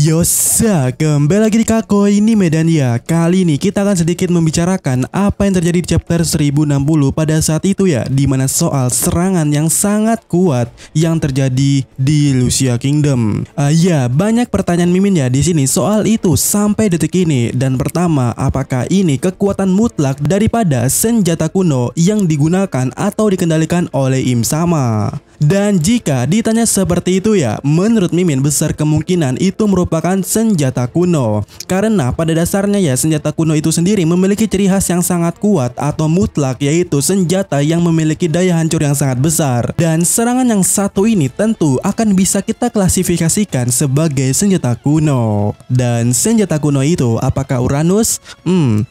Yosa, kembali lagi di Kakoi ini Medan ya. Kali ini kita akan sedikit membicarakan apa yang terjadi di chapter 1060 pada saat itu ya, dimana soal serangan yang sangat kuat yang terjadi di Lucia Kingdom. Ya, banyak pertanyaan mimin ya di sini soal itu sampai detik ini. Dan pertama, apakah ini kekuatan mutlak daripada senjata kuno yang digunakan atau dikendalikan oleh Im Sama? Dan jika ditanya seperti itu ya, menurut mimin besar kemungkinan itu merupakan senjata kuno. Karena pada dasarnya ya, senjata kuno itu sendiri memiliki ciri khas yang sangat kuat atau mutlak, yaitu senjata yang memiliki daya hancur yang sangat besar. Dan serangan yang satu ini tentu akan bisa kita klasifikasikan sebagai senjata kuno. Dan senjata kuno itu apakah Uranus?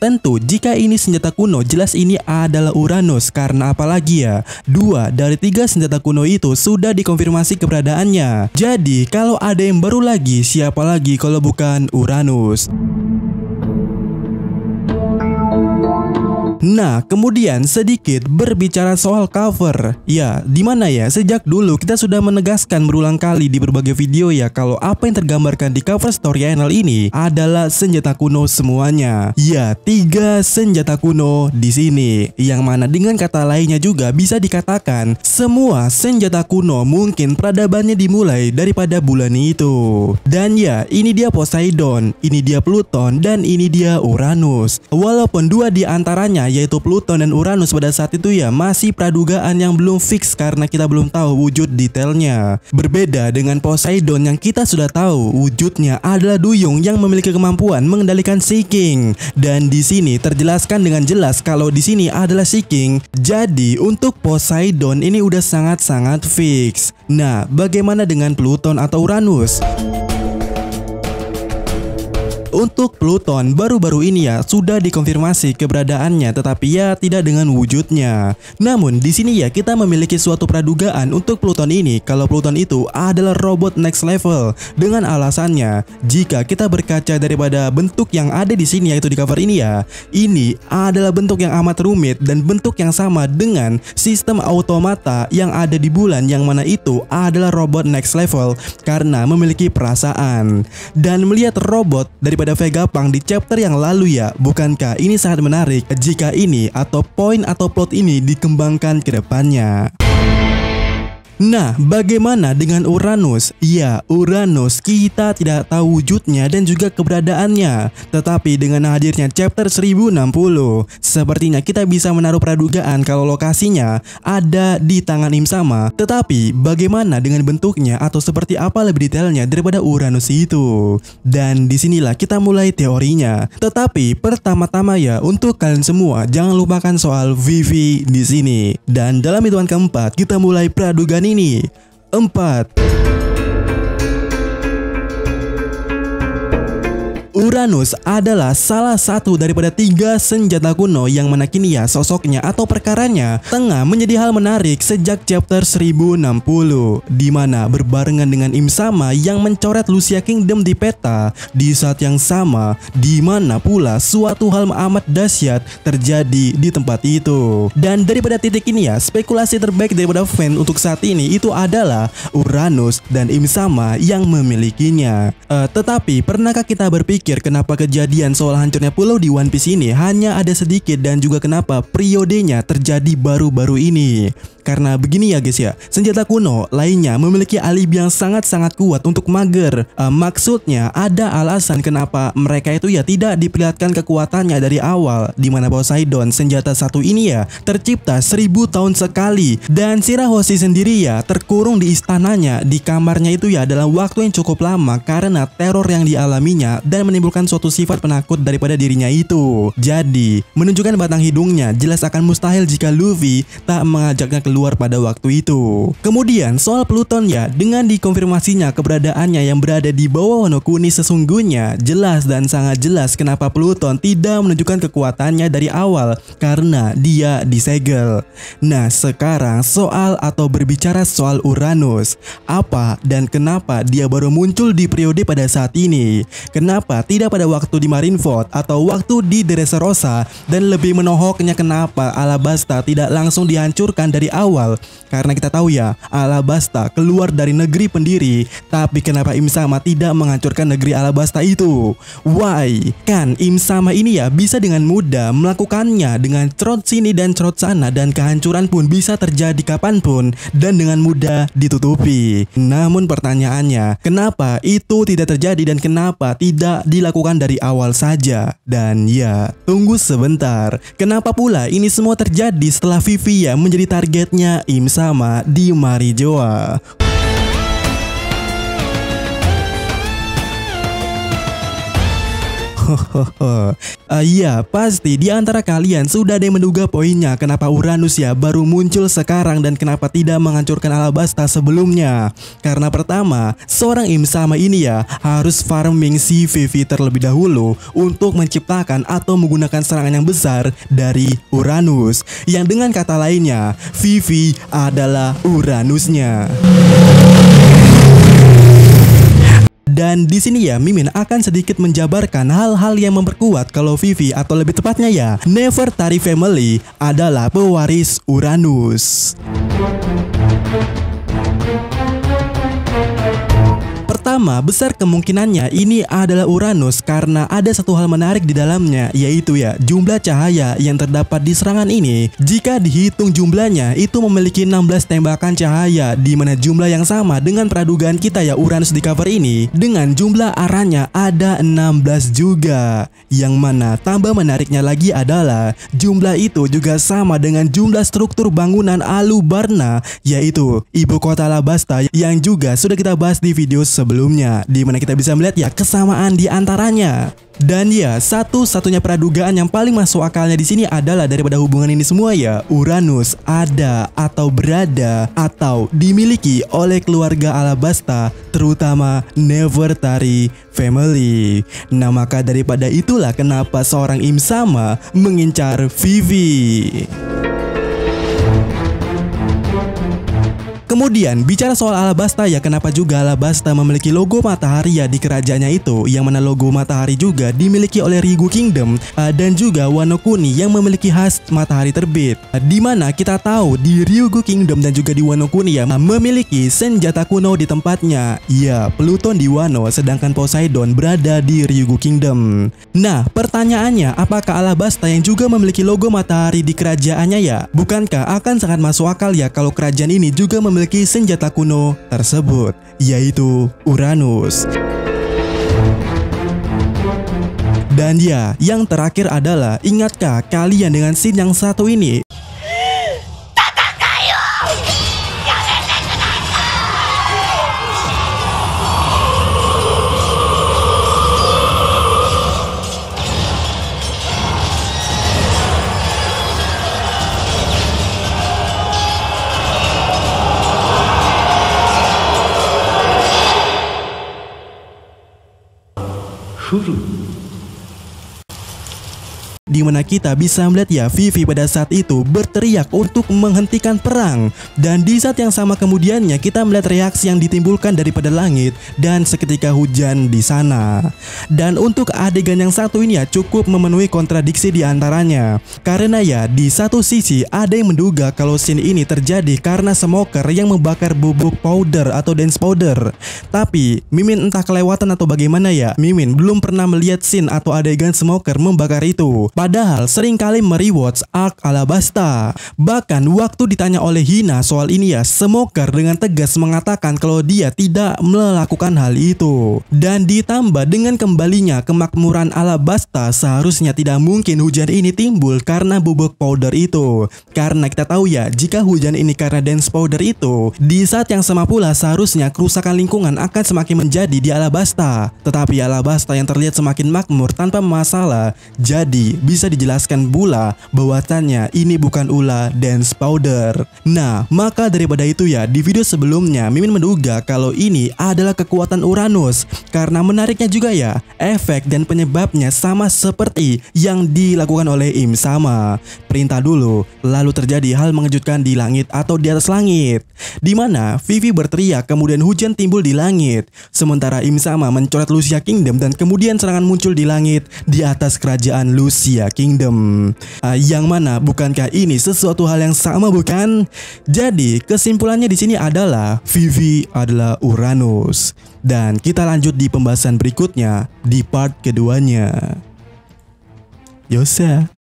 Tentu jika ini senjata kuno, jelas ini adalah Uranus. Karena apalagi ya, 2 dari 3 senjata kuno itu sudah dikonfirmasi keberadaannya. Jadi kalau ada yang baru lagi, siapa lagi kalau bukan Uranus? Nah, kemudian sedikit berbicara soal cover. Ya, dimana ya, sejak dulu kita sudah menegaskan berulang kali di berbagai video ya, kalau apa yang tergambarkan di cover story channel ini adalah senjata kuno semuanya. Ya, 3 senjata kuno di sini. Yang mana dengan kata lainnya juga bisa dikatakan semua senjata kuno mungkin peradabannya dimulai daripada bulan itu. Dan ya, ini dia Poseidon, ini dia Pluton, dan ini dia Uranus. Walaupun 2 di antaranya yaitu Pluton dan Uranus pada saat itu ya masih pradugaan yang belum fix karena kita belum tahu wujud detailnya. Berbeda dengan Poseidon yang kita sudah tahu wujudnya adalah duyung yang memiliki kemampuan mengendalikan Sea King. Dan di sini terjelaskan dengan jelas kalau di sini adalah Sea King. Jadi untuk Poseidon ini udah sangat-sangat fix. Nah, bagaimana dengan Pluton atau Uranus? Untuk Pluton baru-baru ini ya sudah dikonfirmasi keberadaannya, tetapi ya tidak dengan wujudnya. Namun di sini ya kita memiliki suatu pradugaan untuk Pluton ini kalau Pluton itu adalah robot next level, dengan alasannya jika kita berkaca daripada bentuk yang ada di sini yaitu di cover ini ya, ini adalah bentuk yang amat rumit dan bentuk yang sama dengan sistem automata yang ada di bulan, yang mana itu adalah robot next level karena memiliki perasaan. Dan melihat robot daripada Vegapunk di chapter yang lalu ya, bukankah ini sangat menarik jika ini atau poin atau plot ini dikembangkan ke depannya? Nah, bagaimana dengan Uranus? Ya, Uranus kita tidak tahu wujudnya dan juga keberadaannya. Tetapi dengan hadirnya chapter 1060, sepertinya kita bisa menaruh pradugaan kalau lokasinya ada di tangan Im Sama. Tetapi bagaimana dengan bentuknya atau seperti apa lebih detailnya daripada Uranus itu? Dan disinilah kita mulai teorinya. Tetapi pertama-tama ya, untuk kalian semua jangan lupakan soal Vivi di sini. Dan dalam hitungan keempat kita mulai pradugaan ini. 4. Uranus adalah salah satu daripada 3 senjata kuno yang mana kini ya sosoknya atau perkaranya tengah menjadi hal menarik sejak chapter 1060, dimana berbarengan dengan Im Sama yang mencoret Lucia Kingdom di peta di saat yang sama, dimana pula suatu hal amat dahsyat terjadi di tempat itu. Dan daripada titik ini ya, spekulasi terbaik daripada fan untuk saat ini itu adalah Uranus dan Im Sama yang memilikinya. Tetapi pernahkah kita berpikir kenapa kejadian soal hancurnya pulau di One Piece ini hanya ada sedikit dan juga kenapa periodenya terjadi baru-baru ini? Karena begini ya guys ya, senjata kuno lainnya memiliki alibi yang sangat-sangat kuat untuk mager. Maksudnya ada alasan kenapa mereka itu ya tidak diperlihatkan kekuatannya dari awal, dimana Poseidon senjata satu ini ya tercipta 1000 tahun sekali. Dan Shirahoshi sendiri ya terkurung di istananya, di kamarnya itu ya dalam waktu yang cukup lama karena teror yang dialaminya dan menimbulkan suatu sifat penakut daripada dirinya itu. Jadi menunjukkan batang hidungnya, jelas akan mustahil jika Luffy tak mengajaknya keluar pada waktu itu. Kemudian soal Pluton ya, dengan dikonfirmasinya keberadaannya yang berada di bawah Wano Kuni sesungguhnya, jelas dan sangat jelas kenapa Pluton tidak menunjukkan kekuatannya dari awal, karena dia disegel. Nah, sekarang soal atau berbicara soal Uranus, apa dan kenapa dia baru muncul di periode pada saat ini? Kenapa tidak pada waktu di Marineford atau waktu di Dressrosa? Dan lebih menohoknya, kenapa Alabasta tidak langsung dihancurkan dari awal. Karena kita tahu ya, Alabasta keluar dari negeri pendiri. Tapi kenapa Im Sama tidak menghancurkan negeri Alabasta itu? Why? Kan Im Sama ini ya bisa dengan mudah melakukannya dengan cerot sini dan cerot sana, dan kehancuran pun bisa terjadi kapanpun dan dengan mudah ditutupi. Namun pertanyaannya, kenapa itu tidak terjadi dan kenapa tidak dilakukan dari awal saja? Dan ya, tunggu sebentar. Kenapa pula ini semua terjadi setelah Vivi ya menjadi targetnya Im Sama di Marijoa? Iya, pasti di antara kalian sudah ada yang menduga poinnya kenapa Uranus ya baru muncul sekarang dan kenapa tidak menghancurkan Alabasta sebelumnya. Karena pertama, seorang Im Sama ini ya harus farming si Vivi terlebih dahulu untuk menciptakan atau menggunakan serangan yang besar dari Uranus. Yang dengan kata lainnya, Vivi adalah Uranusnya. Dan di sini ya Mimin akan sedikit menjabarkan hal-hal yang memperkuat kalau Vivi atau lebih tepatnya ya Nefertari Family adalah pewaris Uranus. Pertama, besar kemungkinannya ini adalah Uranus karena ada satu hal menarik di dalamnya, yaitu ya jumlah cahaya yang terdapat di serangan ini. Jika dihitung jumlahnya itu memiliki 16 tembakan cahaya, di mana jumlah yang sama dengan pradugaan kita ya Uranus di cover ini. Dengan jumlah arahnya ada 16 juga. Yang mana tambah menariknya lagi adalah jumlah itu juga sama dengan jumlah struktur bangunan Alubarna, yaitu ibu kota Alabasta yang juga sudah kita bahas di video sebelumnya, di mana kita bisa melihat ya kesamaan di antaranya. Dan ya, satu-satunya pradugaan yang paling masuk akalnya di sini adalah daripada hubungan ini semua ya, Uranus ada atau berada atau dimiliki oleh keluarga Alabasta, terutama Nefertari Family. Nah, maka daripada itulah kenapa seorang Im Sama mengincar Vivi. Kemudian bicara soal Alabasta ya, kenapa juga Alabasta memiliki logo matahari ya di kerajaannya itu, yang mana logo matahari juga dimiliki oleh Ryugu Kingdom dan juga Wano Kuni yang memiliki khas matahari terbit. Di mana kita tahu di Ryugu Kingdom dan juga di Wano Kuni ya memiliki senjata kuno di tempatnya. Ya, Pluton di Wano sedangkan Poseidon berada di Ryugu Kingdom. Nah, pertanyaannya, apakah Alabasta yang juga memiliki logo matahari di kerajaannya ya? Bukankah akan sangat masuk akal ya kalau kerajaan ini juga memiliki senjata kuno tersebut, yaitu Uranus. Dan ya, yang terakhir adalah, ingatkah kalian dengan scene yang satu ini? Di mana kita bisa melihat ya Vivi pada saat itu berteriak untuk menghentikan perang, dan di saat yang sama kemudiannya kita melihat reaksi yang ditimbulkan daripada langit dan seketika hujan di sana. Dan untuk adegan yang satu ini ya cukup memenuhi kontradiksi di antaranya, karena ya di satu sisi ada yang menduga kalau scene ini terjadi karena smoker yang membakar bubuk powder atau dance powder. Tapi Mimin entah kelewatan atau bagaimana ya, Mimin belum pernah melihat scene atau adegan smoker membakar itu. Padahal seringkali merewatch Arc Alabasta. Bahkan waktu ditanya oleh Hina soal ini ya, Smoker dengan tegas mengatakan kalau dia tidak melakukan hal itu. Dan ditambah dengan kembalinya kemakmuran Alabasta, seharusnya tidak mungkin hujan ini timbul karena bubuk powder itu. Karena kita tahu ya, jika hujan ini karena dance powder itu, di saat yang sama pula seharusnya kerusakan lingkungan akan semakin menjadi di Alabasta. Tetapi Alabasta yang terlihat semakin makmur tanpa masalah, jadi bisa dijelaskan pula bahwasannya ini bukan ulah dance powder. Nah, maka daripada itu ya, di video sebelumnya Mimin menduga kalau ini adalah kekuatan Uranus. Karena menariknya juga ya, efek dan penyebabnya sama seperti yang dilakukan oleh Im Sama. Perintah dulu, lalu terjadi hal mengejutkan di langit atau di atas langit, di mana Vivi berteriak kemudian hujan timbul di langit. Sementara Im Sama mencoret Lucia Kingdom dan kemudian serangan muncul di langit di atas kerajaan Lucia Vivia Kingdom. Yang mana bukankah ini sesuatu hal yang sama bukan? Jadi kesimpulannya di sini adalah Vivi adalah Uranus. Dan kita lanjut di pembahasan berikutnya di part keduanya. Yosa.